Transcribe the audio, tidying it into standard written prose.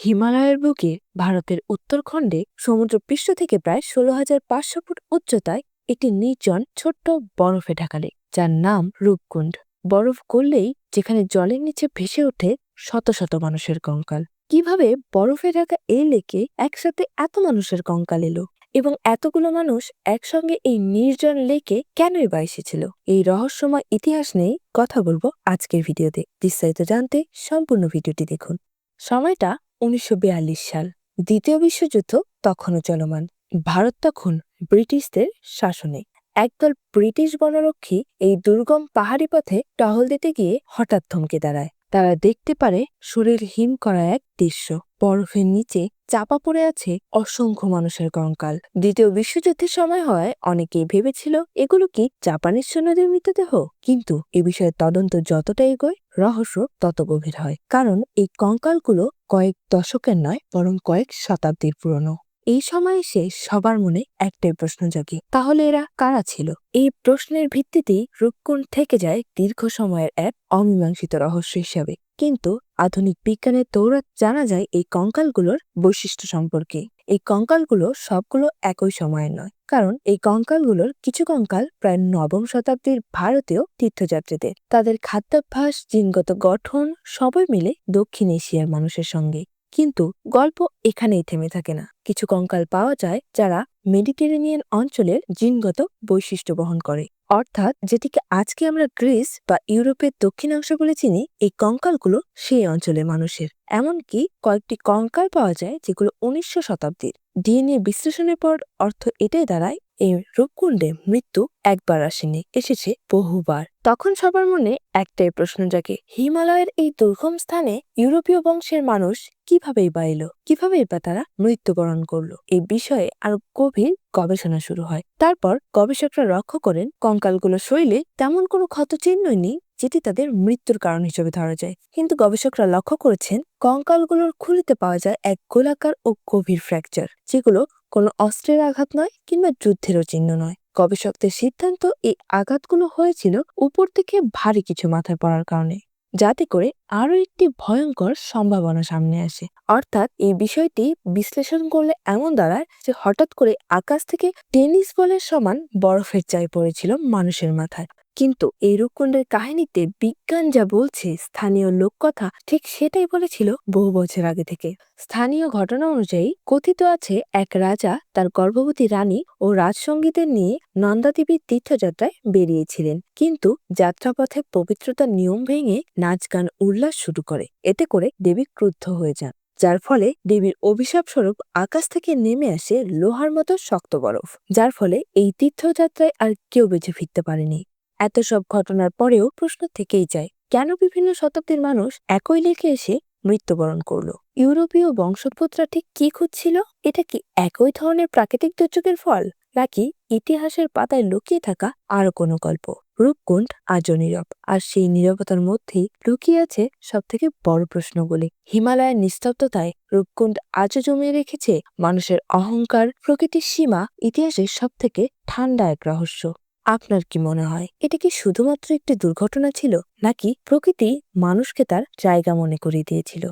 হিমালয়ের বুকে ভারতের উত্তরখণ্ডে সমুদ্রপৃষ্ঠ থেকে প্রায় ১৬,৫০০ ফুট উচ্চতায় একটি নির্জন ছোট্ট বরফে ঢাকা লেক, যার নাম রূপকুণ্ড। বরফ গললেই যেখানে জলের নিচে ভেসে ওঠে শত শত মানুষের কঙ্কাল। কিভাবে বরফে ঢাকা এই লেকে একসাথে এত মানুষের কঙ্কাল এলো, এবং এতগুলো মানুষ একসঙ্গে এই নির্জন লেকে কেনই বা এসেছিল? এই রহস্যময় ইতিহাস নিয়েই কথা বলবো আজকের ভিডিওতে। বিস্তারিত জানতে সম্পূর্ণ ভিডিওটি দেখুন। সময়টা ১৯৪২ সাল। দ্বিতীয় বিশ্বযুদ্ধ তখনও চলমান। ভারত তখন ব্রিটিশদের শাসনে। একদল ব্রিটিশ বনরক্ষী এই দুর্গম পাহাড়ি পথে টহল দিতে গিয়ে হঠাৎ থমকে দাঁড়ায়। তারা দেখতে পারে শরীর হিম করা এক দৃশ্য। বরফের নিচে চাপা পড়ে আছে অসংখ্য মানুষের কঙ্কাল। দ্বিতীয় বিশ্বযুদ্ধের সময় হওয়ায় অনেকেই ভেবেছিল এগুলো কি জাপানের সৈন্যদের মৃতদেহ। কিন্তু এ বিষয়ে তদন্ত যতটা এগোয়, রহস্য তত গভীর হয়। কারণ এই কঙ্কালগুলো কয়েক দশকের নয়, বরং কয়েক শতাব্দীর পুরনো। এই সময় এসে সবার মনে একটাই প্রশ্ন জাগে, তাহলে এরা কারা ছিল? এই প্রশ্নের ভিত্তিতেই রূপকুণ্ড থেকে যায় দীর্ঘ সময়ের এক অমীমাংসিত রহস্য হিসাবে। কিন্তু আধুনিক বিজ্ঞানের দৌড়াত জানা যায় এই কঙ্কালগুলোর বৈশিষ্ট্য সম্পর্কে। এই কঙ্কালগুলো সবগুলো একই সময়ের নয়, কারণ এই কঙ্কালগুলোর কিছু কঙ্কাল প্রায় নবম শতাব্দীর ভারতীয় তীর্থযাত্রীদের। তাদের খাদ্যাভ্যাস, জিনগত গঠন সবই মিলে দক্ষিণ এশিয়ার মানুষের সঙ্গে। কিন্তু গল্প এখানেই থেমে থাকে না। কিছু কঙ্কাল পাওয়া যায় যারা মেডিটেরেনিয়ান অঞ্চলের জিনগত বৈশিষ্ট্য বহন করে, অর্থাৎ যেটিকে আজকে আমরা গ্রিস বা ইউরোপের দক্ষিণাংশ বলে চিনি। এই কঙ্কালগুলো সেই অঞ্চলের মানুষের। এমনকি কয়েকটি কঙ্কাল পাওয়া যায় যেগুলো ১৯০০ শতাব্দীর। ডিএনএ বিশ্লেষণের পর অর্থ এটাই দাঁড়ায় এই রূপকুণ্ডে মৃত্যু একবার আসেনি, এসেছে বহুবার। তখন সবার মনে একটাই প্রশ্ন জাগে, হিমালয়ের এই দুর্গম স্থানে ইউরোপীয় বংশের মানুষ কিভাবেই বা এলো, কিভাবেই বা তারা মৃত্যুবরণ করলো? এই বিষয়ে আরো গভীর গবেষণা শুরু হয়। তারপর গবেষকরা লক্ষ্য করেন কঙ্কালগুলো শরীরে তেমন কোনো ক্ষতচিহ্নই নেই যেটি তাদের মৃত্যুর কারণ হিসেবে ধরা যায়। কিন্তু গবেষকরা লক্ষ্য করেছেন কঙ্কালগুলোর খুলিতে পাওয়া যায় এক গোলাকার ও গভীর ফ্র্যাকচার, যেগুলো কোনো অস্ত্রের আঘাত নয় কিংবা যুদ্ধেরও চিহ্ন নয়। গবেষকদের সিদ্ধান্ত, এই আঘাতগুলো হয়েছিল উপর থেকে ভারী কিছু মাথায় পড়ার কারণে, যাতে করে আরো একটি ভয়ঙ্কর সম্ভাবনা সামনে আসে। অর্থাৎ এই বিষয়টি বিশ্লেষণ করলে এমন দাঁড়ায় যে হঠাৎ করে আকাশ থেকে টেনিস বলের সমান বরফের চাই পড়েছিল মানুষের মাথায়। কিন্তু এই রূপকুণ্ডের কাহিনীতে বিজ্ঞান যা বলছে, স্থানীয় লোককথা ঠিক সেটাই বলেছিল বহু বছর আগে থেকে। স্থানীয় ঘটনা অনুযায়ী কথিত আছে এক রাজা তার গর্ভবতী রানী ও রাজসঙ্গীদের নিয়ে নন্দাদেবীর তীর্থযাত্রায় বেরিয়েছিলেন। কিন্তু যাত্রাপথে পবিত্রতার নিয়ম ভেঙে নাচ গান উল্লাস শুরু করে। এতে করে দেবী ক্রুদ্ধ হয়ে যান, যার ফলে দেবীর অভিশাপ স্বরূপ আকাশ থেকে নেমে আসে লোহার মতো শক্ত বরফ, যার ফলে এই তীর্থযাত্রায় আর কেউ বেঁচে ফিরতে পারেনি। এত সব ঘটনার পরেও প্রশ্ন থেকেই যায়, কেন বিভিন্ন শতাব্দীর মানুষ একই লেকে এসে মৃত্যুবরণ করলো? ইউরোপীয় বংশোদ্ভূতরা ঠিক কি খুঁজছিল? এটা কি একই ধরনের প্রাকৃতিক দুর্যোগের ফল, নাকি ইতিহাসের পাতায় লুকিয়ে থাকা আরো কোনো গল্প? রূপকুণ্ড আজও নীরব, আর সেই নীরবতার মধ্যেই লুকিয়ে আছে সব থেকে বড় প্রশ্নগুলি। হিমালয়ের নিস্তব্ধতায় রূপকুণ্ড আজও জমিয়ে রেখেছে মানুষের অহংকার, প্রকৃতির সীমা, ইতিহাসের সব থেকে ঠান্ডা এক রহস্য। আপনার কি মনে হয়, এটা কি শুধুমাত্র একটি দুর্ঘটনা ছিল, নাকি প্রকৃতি মানুষকে তার জায়গা মনে করিয়ে দিয়েছিল?